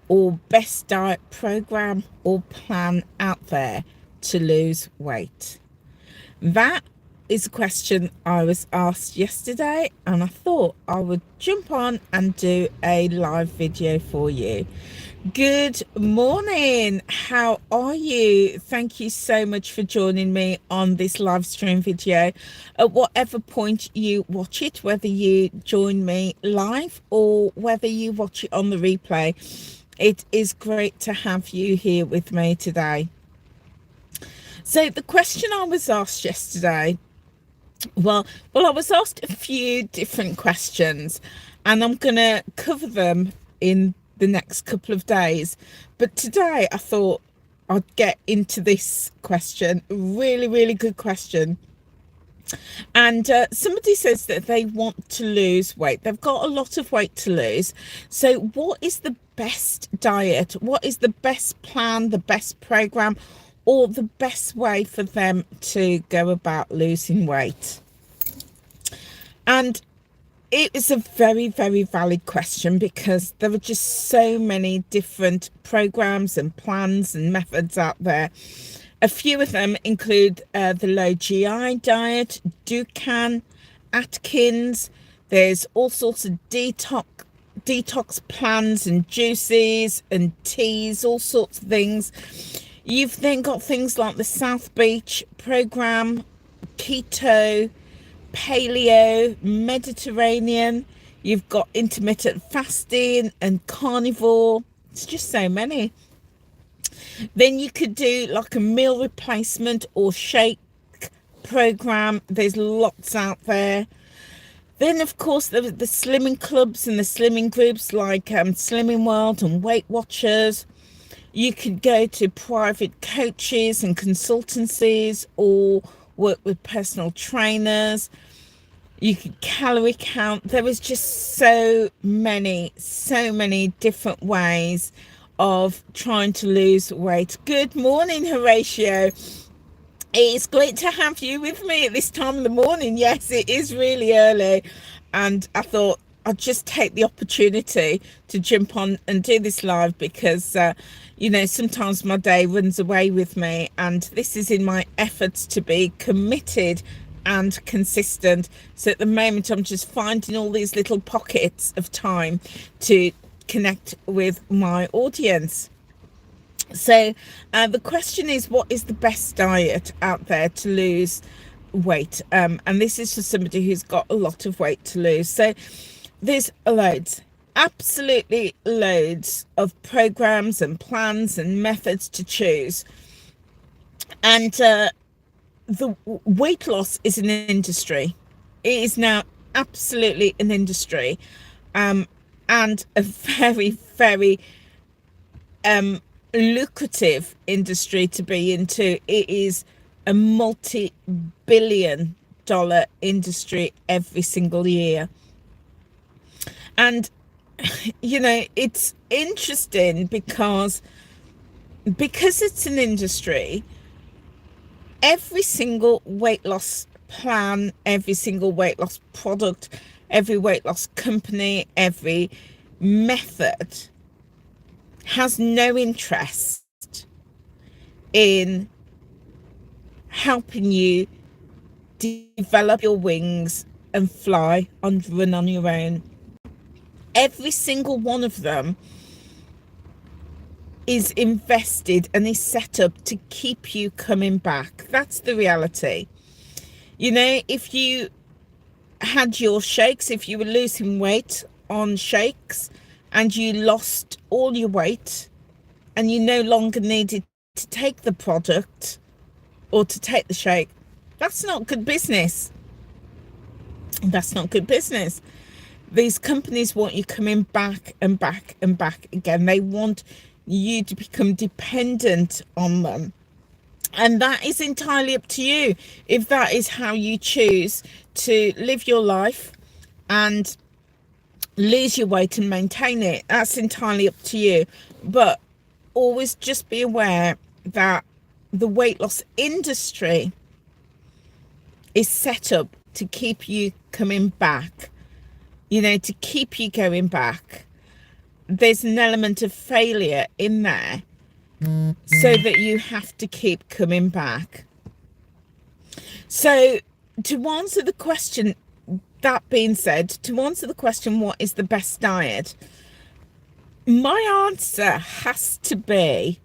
or best diet program or plan out there to lose weight? That is a question I was asked yesterday, and I thought I would jump on and do a live video for you. Good morning. How are you? Thank you so much for joining me on this live stream video. At whatever point you watch it, whether you join me live or whether you watch it on the replay, it is great to have you here with me today. So the question I was asked yesterday, well, I was asked a few different questions, and I'm going to cover them in the next couple of days. But today I thought I'd get into this question. Really, really good question. And somebody says that they want to lose weight. They've got a lot of weight to lose. So what is the best diet? What is the best plan, the best program, or the best way for them to go about losing weight? And it is a very, very valid question, because there are just so many different programs and plans and methods out there. A few of them include the low GI diet, Dukan, Atkins. There's all sorts of detox plans and juices and teas, all sorts of things. You've then got things like the South Beach program, keto, paleo, Mediterranean. You've got intermittent fasting and carnivore. It's just so many. Then you could do like a meal replacement or shake program. There's lots out there. Then, of course, there are the slimming clubs and the slimming groups like Slimming World and Weight Watchers. You could go to private coaches and consultancies or work with personal trainers. You could calorie count. There is just so many different ways of trying to lose weight. Good morning, Horatio. It's great to have you with me at this time of the morning. Yes, it is really early, and I thought I'd just take the opportunity to jump on and do this live, because sometimes my day runs away with me, and this is in my efforts to be committed and consistent. So at the moment I'm just finding all these little pockets of time to connect with my audience. So the question is, what is the best diet out there to lose weight? And this is for somebody who's got a lot of weight to lose. So there's absolutely loads of programs and plans and methods to choose. And the weight loss is an industry. It is now absolutely an industry, and a very, very lucrative industry to be into. It is a multi-billion-dollar industry every single year. And it's interesting because it's an industry. Every single weight loss plan, every single weight loss product, every weight loss company, every method has no interest in helping you develop your wings and fly and run on your own. Every single one of them is invested and is set up to keep you coming back. That's the reality. If you had your shakes, if you were losing weight on shakes and you lost all your weight and you no longer needed to take the product or to take the shake, that's not good business. That's not good business. These companies want you coming back and back and back again. They want you to become dependent on them, and that is entirely up to you. If that is how you choose to live your life and lose your weight and maintain it, that's entirely up to you. But always just be aware that the weight loss industry is set up to keep you coming back, to keep you going back. there's an element of failure in there, so that you have to keep coming back. So to answer the question, that being said, to answer the question, what is the best diet? My answer has to be,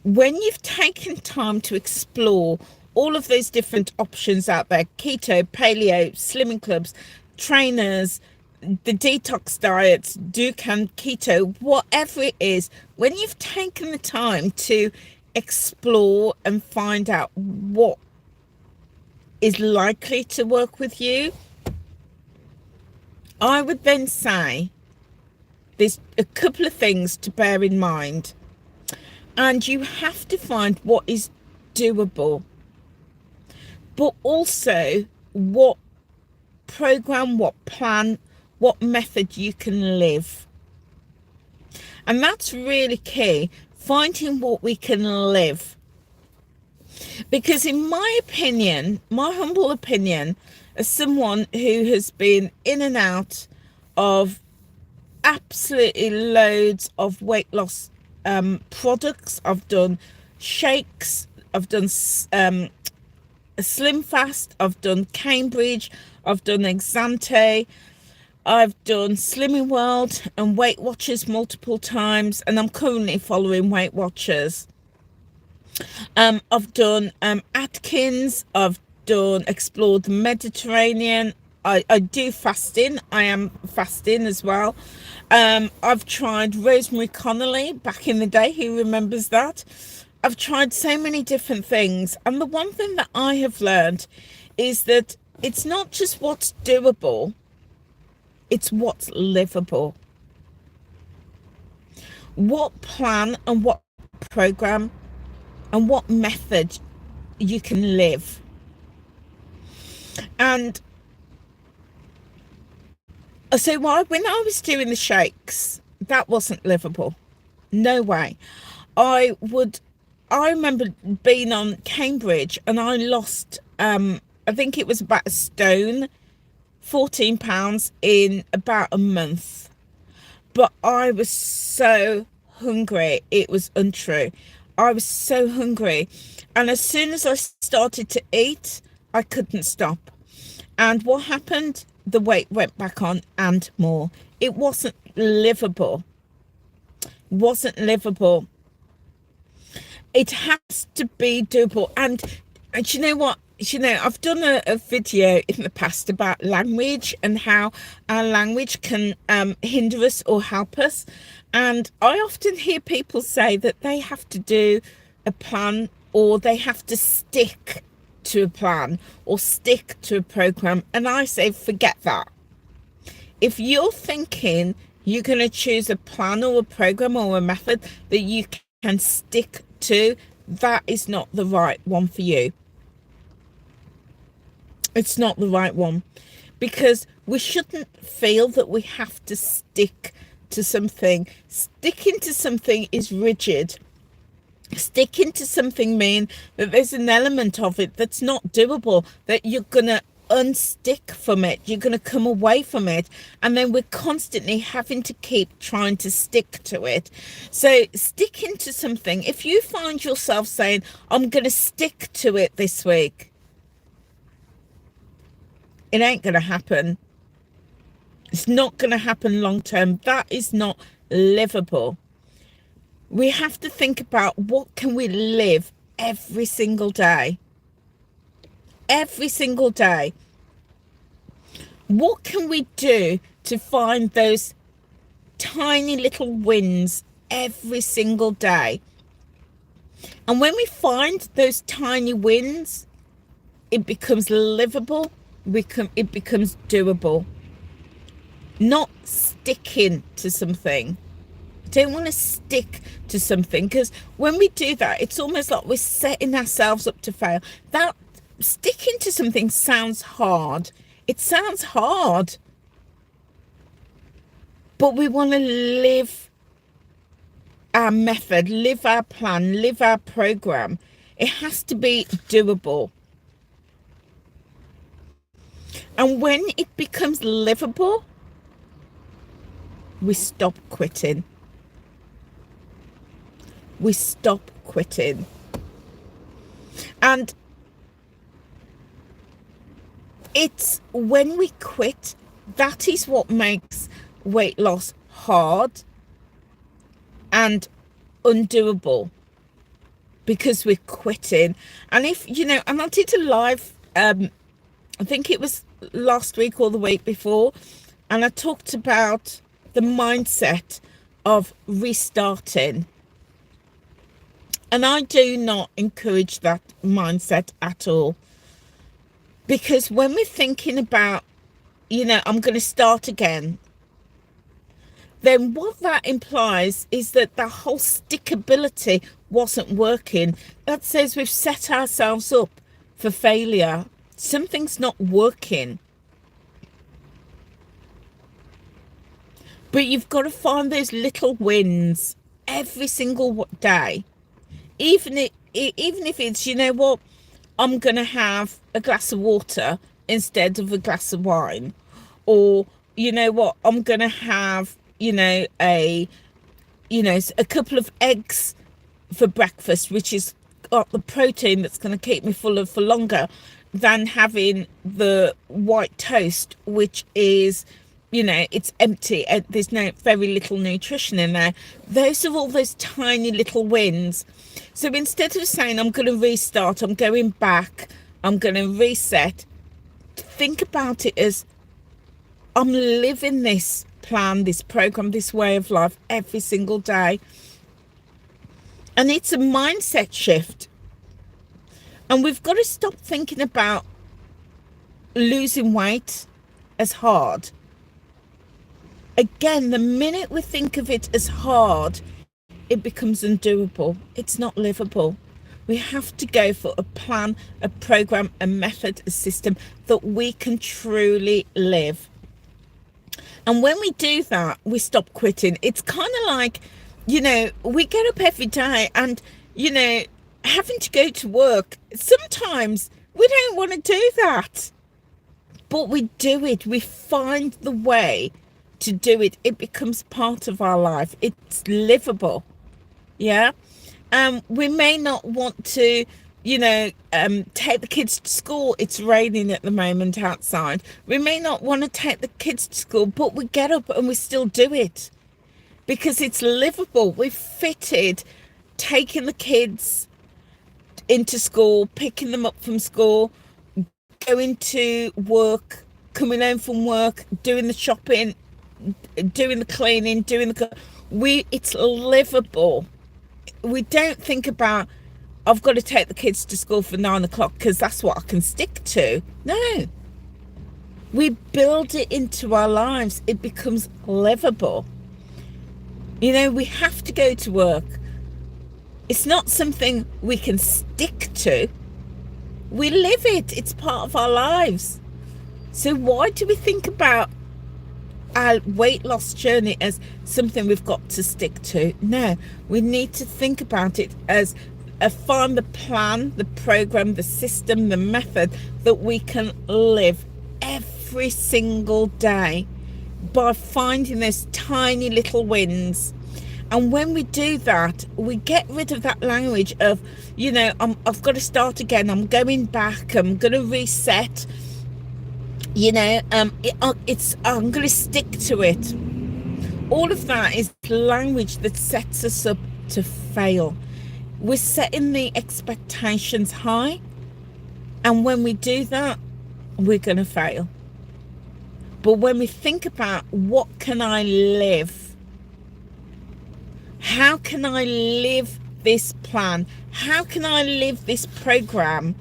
when you've taken time to explore all of those different options out there, keto, paleo, slimming clubs, trainers, the detox diets, Dukan, keto, whatever it is, when you've taken the time to explore and find out what is likely to work with you, I would then say there's a couple of things to bear in mind, and you have to find what is doable, but also what program, what plan, what method you can live. And that's really key, finding what we can live. Because in my opinion, my humble opinion, as someone who has been in and out of absolutely loads of weight loss products, I've done shakes, I've done a slim fast, I've done Cambridge, I've done Exante, I've done Slimming World and Weight Watchers multiple times, and I'm currently following Weight Watchers. I've done Atkins, I've done explored the Mediterranean. I do fasting, I am fasting as well. I've tried Rosemary Connolly back in the day, who remembers that? I've tried so many different things, and the one thing that I have learned is that it's not just what's doable, it's what's livable. What plan and what program and what method you can live. And so when I was doing the shakes, that wasn't livable. No way. I remember being on Cambridge, and I lost, I think it was about a stone, 14 pounds in about a month. But I was so hungry, it was untrue. I was so hungry, and as soon as I started to eat, I couldn't stop. And what happened? The weight went back on and more. It wasn't livable. Wasn't livable. It has to be doable. And you know what? You know, I've done a video in the past about language and how our language can hinder us or help us. And I often hear people say that they have to do a plan, or they have to stick to a plan or stick to a program. And I say, forget that. If you're thinking you're going to choose a plan or a program or a method that you can stick to, that is not the right one for you. It's not the right one, because we shouldn't feel that we have to stick to something. Sticking to something is rigid. Sticking to something means that there's an element of it that's not doable, that you're going to unstick from it, you're going to come away from it, and then we're constantly having to keep trying to stick to it. So sticking to something, if you find yourself saying, I'm going to stick to it this week, it ain't going to happen. It's not going to happen long term. That is not livable. We have to think about, what can we live every single day? Every single day. What can we do to find those tiny little wins every single day? And when we find those tiny wins, it becomes livable. It becomes doable. Not sticking to something. Don't want to stick to something, because when we do that, it's almost like we're setting ourselves up to fail. That sticking to something sounds hard. It sounds hard, but we want to live our method, live our plan, live our program. It has to be doable. And when it becomes livable, we stop quitting. We stop quitting. And it's when we quit, that is what makes weight loss hard and undoable, because we're quitting. And if you know, and I did a live, I think it was last week or the week before, and I talked about the mindset of restarting. And I do not encourage that mindset at all, because when we're thinking about, you know, I'm going to start again, then what that implies is that the whole stickability wasn't working. That says we've set ourselves up for failure. Something's not working. But you've got to find those little wins every single day. Even if it's, you know what, I'm going to have a glass of water instead of a glass of wine. Or, you know what, I'm going to have, a couple of eggs for breakfast, which is got the protein that's going to keep me fuller for longer than having the white toast, which is, it's empty. There's very little nutrition in there. Those are all those tiny little wins. So instead of saying, I'm going to restart, I'm going back, I'm going to reset, think about it as, I'm living this plan, this program, this way of life every single day. And it's a mindset shift. And we've got to stop thinking about losing weight as hard. Again, the minute we think of it as hard, it becomes undoable. It's not livable. We have to go for a plan, a program, a method, a system that we can truly live. And when we do that, we stop quitting. It's kind of like, we get up every day and, having to go to work. Sometimes we don't want to do that, but we do it. We find the way to do it. It becomes part of our life. It's livable. Yeah. We may not want to, take the kids to school. It's raining at the moment outside. We may not want to take the kids to school, but we get up and we still do it because it's livable. We've fitted taking the kids into school, picking them up from school, going to work, coming home from work, doing the shopping, doing the cleaning, it's livable. We don't think about, I've got to take the kids to school for 9 o'clock because that's what I can stick to. No. We build it into our lives. It becomes livable. We have to go to work. It's not something we can stick to. We live it. It's part of our lives. So why do we think about our weight loss journey as something we've got to stick to? No, we need to think about it as find the plan, the program, the system, the method that we can live every single day by finding those tiny little wins. And when we do that, we get rid of that language of, I've got to start again, I'm going back, I'm going to reset, I'm going to stick to it. All of that is language that sets us up to fail. We're setting the expectations high, and when we do that, we're going to fail. But when we think about, what can I live? How can I live this plan? How can I live this program?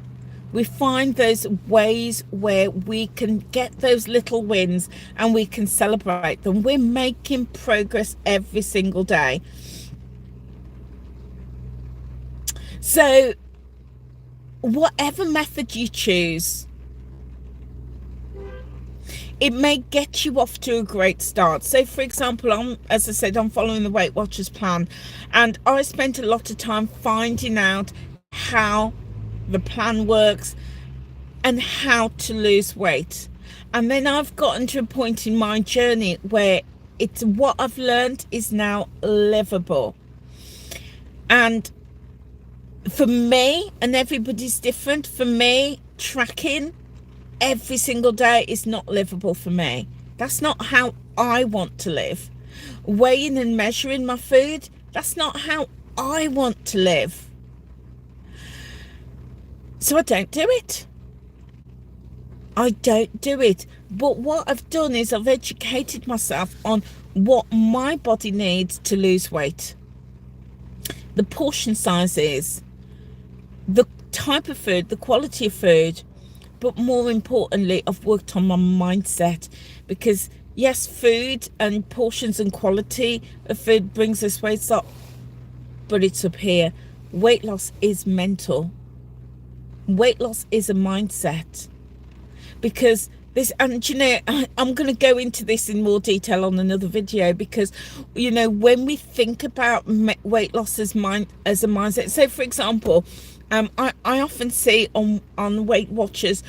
We find those ways where we can get those little wins and we can celebrate them. We're making progress every single day. So whatever method you choose, it may get you off to a great start. So for example, as I said, I'm following the Weight Watchers plan, and I spent a lot of time finding out how the plan works and how to lose weight. And then I've gotten to a point in my journey where it's what I've learned is now livable. And for me, and everybody's different, for me, tracking every single day is not livable for me. That's not how I want to live. Weighing and measuring my food, that's not how I want to live. So I don't do it. I don't do it. But what I've done is I've educated myself on what my body needs to lose weight. The portion sizes, the type of food, the quality of food, but more importantly, I've worked on my mindset, because yes, food and portions and quality of food brings us weight up, but it's up here. Weight loss is mental. Weight loss is a mindset. Because this, and you know, I'm going to go into this in more detail on another video, because you know, when we think about weight loss as a mindset, so for example, I often see on Weight Watchers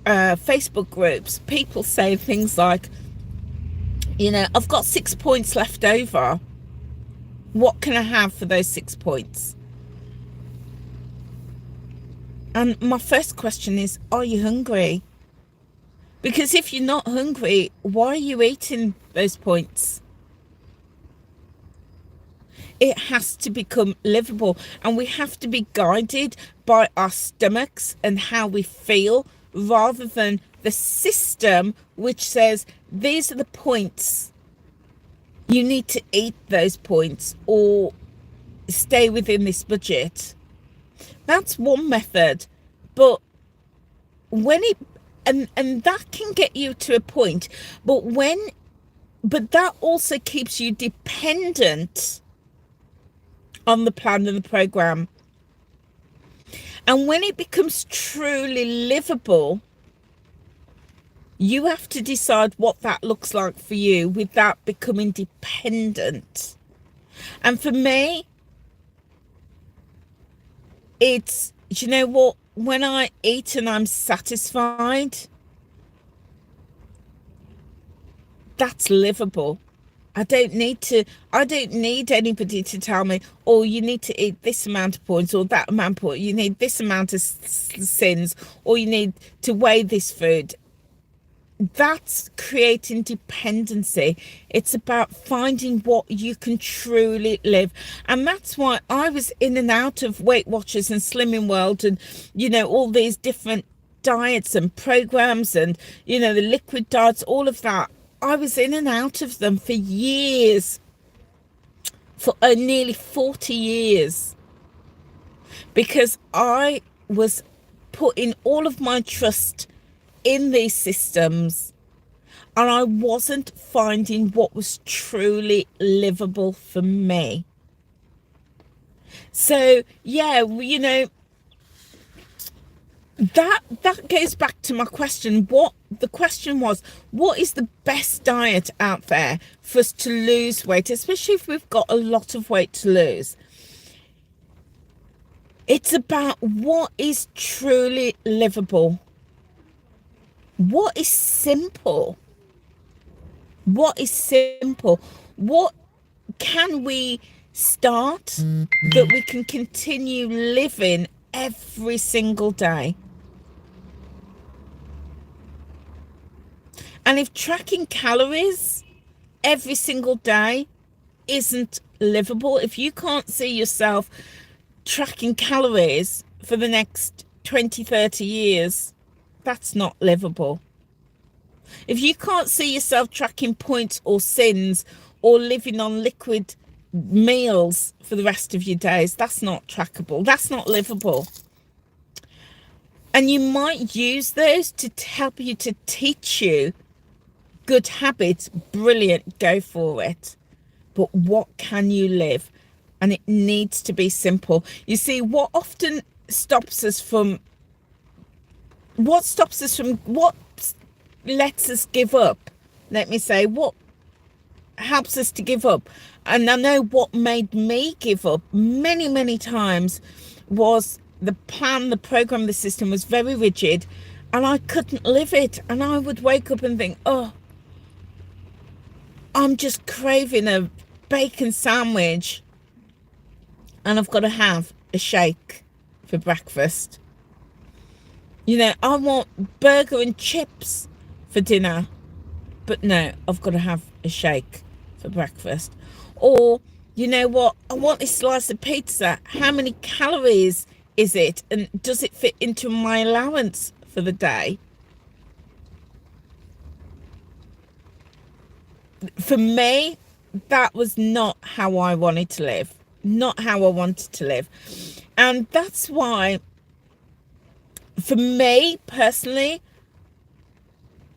Facebook groups, people say things like, you know, I've got 6 points left over, what can I have for those 6 points? And my first question is, are you hungry? Because if you're not hungry, why are you eating those points? It has to become livable, and we have to be guided by our stomachs and how we feel, rather than the system which says these are the points. You need to eat those points or stay within this budget. That's one method, but when it and that can get you to a point, but that also keeps you dependent on the plan and the program. And when it becomes truly livable, you have to decide what that looks like for you without becoming dependent. And for me, it's, you know what, when I eat and I'm satisfied, that's livable. I don't need anybody to tell me, oh, you need to eat this amount of points or that amount of points, you need this amount of sins, or you need to weigh this food. That's creating dependency. It's about finding what you can truly live. And that's why I was in and out of Weight Watchers and Slimming World and, you know, all these different diets and programs and, you know, the liquid diets, all of that. I was in and out of them for years, for nearly 40 years, because I was putting all of my trust in these systems, and I wasn't finding what was truly livable for me. So yeah, you know, that goes back to my question. The question was, what is the best diet out there for us to lose weight, especially if we've got a lot of weight to lose? It's about what is truly livable. What is simple? What is simple? What can we start that we can continue living every single day? And if tracking calories every single day isn't livable, if you can't see yourself tracking calories for the next 20, 30 years, that's not livable. If you can't see yourself tracking points or sins or living on liquid meals for the rest of your days, that's not trackable. That's not livable. And you might use those to help you, to teach you good habits. Brilliant, go for it. But what can you live? And it needs to be simple. You see, what stops us from what lets us give up, let me say, what helps us to give up? And I know what made me give up many times was the plan, the program, the system was very rigid, and I couldn't live it. And I would wake up and think, oh, I'm just craving a bacon sandwich and I've got to have a shake for breakfast. You know, I want burger and chips for dinner, but no, I've got to have a shake for breakfast. Or, you know what, I want this slice of pizza. How many calories is it? And does it fit into my allowance for the day? For me, that was not how I wanted to live. Not how I wanted to live. And that's why, for me personally,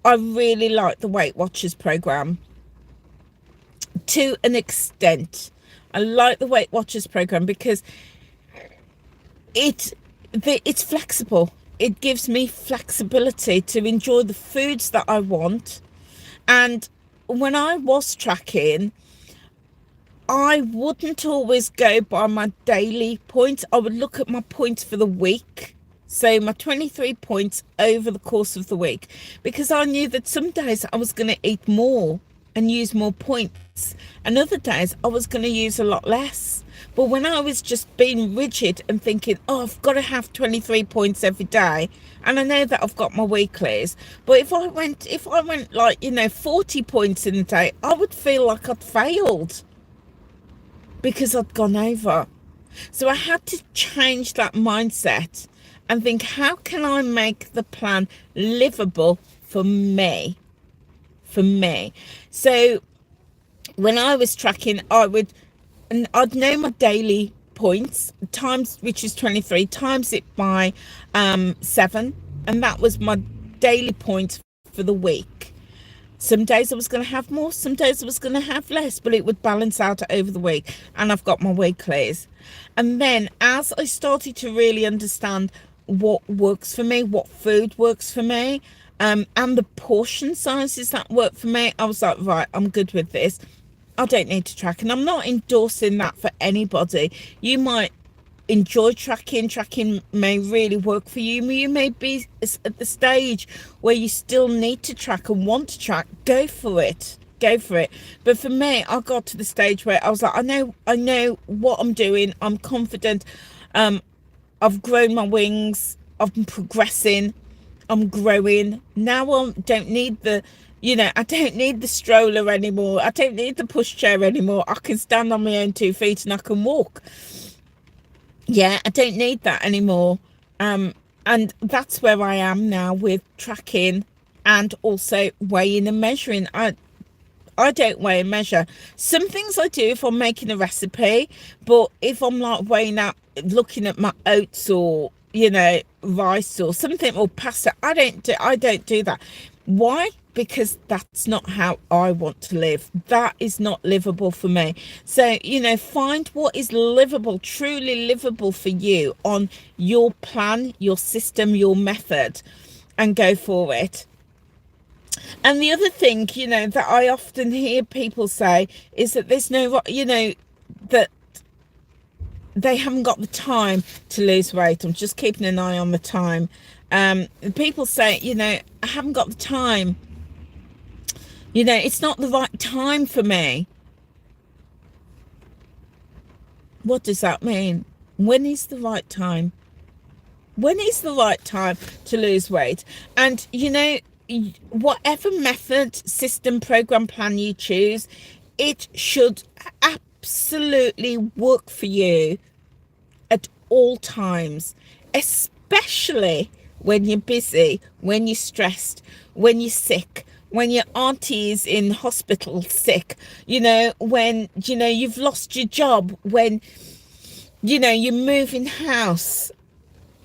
I really like the Weight Watchers program to an extent. I like the Weight Watchers program because it's flexible. It gives me flexibility to enjoy the foods that I want. And when I was tracking, I wouldn't always go by my daily points. I would look at my points for the week. So my 23 points over the course of the week, because I knew that some days I was going to eat more and use more points, and other days I was going to use a lot less. But when I was just being rigid and thinking, oh, I've got to have 23 points every day, and I know that I've got my weeklies, but if I went like, you know, 40 points in a day, I would feel like I'd failed because I'd gone over. So I had to change that mindset and think, how can I make the plan livable for me? For me. So when I was tracking, I'd know my daily points times, which is 23, times it by 7, and that was my daily points for the week. Some days I was going to have more, some days I was going to have less, but it would balance out over the week. And I've got my weeklies. And then as I started to really understand what works for me, what food works for me, and the portion sizes that work for me, I was like, right, I'm good with this. I don't need to track. And I'm not endorsing that for anybody. You might enjoy tracking. Tracking may really work for you. You may be at the stage where you still need to track and want to track. Go for it. But for me, I got to the stage where I was like, I know what I'm doing. I'm confident. I've grown my wings. I'm progressing. I'm growing. Now I don't need the, I don't need the stroller anymore. I don't need the pushchair anymore. I can stand on my own 2 feet and I can walk. Yeah, I don't need that anymore. And that's where I am now with tracking and also weighing and measuring. I don't weigh and measure. Some things I do if I'm making a recipe, but if I'm like weighing out, looking at my oats or, rice or something or pasta, I don't do that. Why? Because that's not how I want to live. That is not livable for me. So, find what is livable, truly livable for you on your plan, your system, your method, and go for it. And the other thing, that I often hear people say is that there's no, that they haven't got the time to lose weight. I'm just keeping an eye on the time. People say, I haven't got the time. It's not the right time for me. What does that mean? When is the right time? When is the right time to lose weight? And, whatever method, system, program, plan you choose, it should absolutely work for you at all times, especially when you're busy, when you're stressed, when you're sick, when your auntie is in hospital sick, when, you've lost your job, when, you're moving house.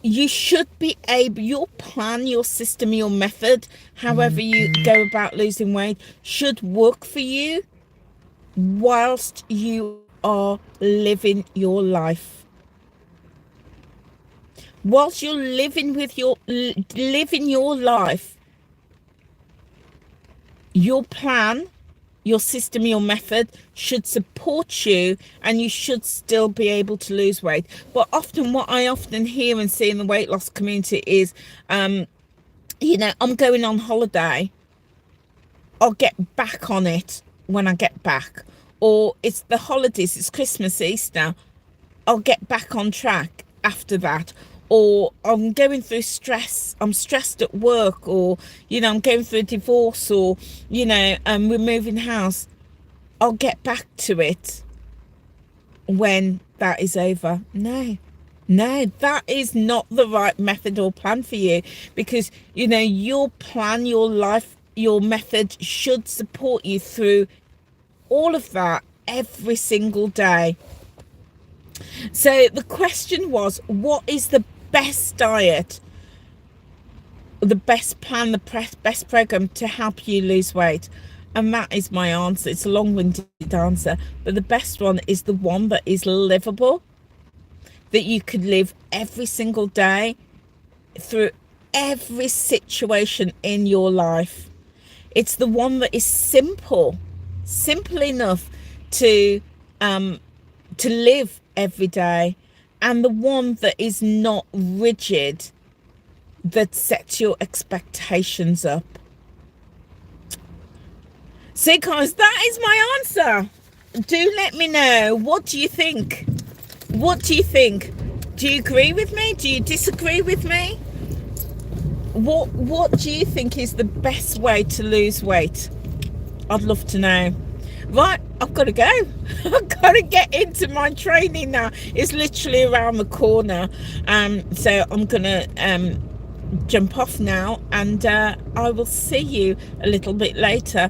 You should be able, your plan, your system, your method, however you go about losing weight, should work for you whilst you are living your life. Whilst you're living your life, your plan, your system, your method should support you, and you should still be able to lose weight. But often what I often hear and see in the weight loss community is, I'm going on holiday. I'll get back on it when I get back, or it's the holidays, it's Christmas, Easter, I'll get back on track after that. Or I'm going through stress, I'm stressed at work, or I'm going through a divorce, or we're moving house. I'll get back to it when that is over. No, that is not the right method or plan for you, because your plan, your life, your method should support you through all of that every single day. So the question was, what is the best diet, the best plan, the best program to help you lose weight? And that is my answer. It's a long-winded answer, but the best one is the one that is livable, that you could live every single day through every situation in your life. It's the one that is simple enough to live every day, and the one that is not rigid, that sets your expectations up. So guys, that is my answer. Do let me know, what do you think? Do you agree with me? Do you disagree with me? What do you think is the best way to lose weight? I'd love to know. Right, I've got to go. I've got to get into my training now. It's literally around the corner. So I'm gonna jump off now, and I will see you a little bit later.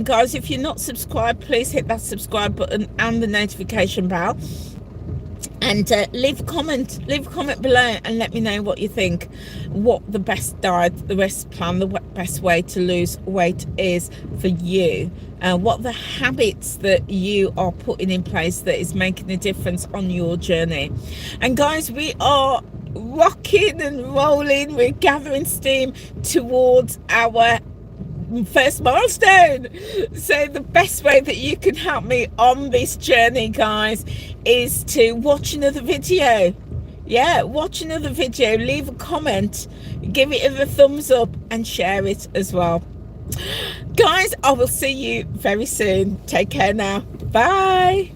Guys, if you're not subscribed, please hit that subscribe button and the notification bell, and leave a comment below and let me know what you think, what the best diet, the best plan, the best way to lose weight is for you, what the habits that you are putting in place that is making a difference on your journey. And guys, we are rocking and rolling, we're gathering steam towards our first milestone. So the best way that you can help me on this journey, guys, is to watch another video. Watch another video, leave a comment, give it a thumbs up, and share it as well. Guys, I will see you very soon. Take care now. Bye.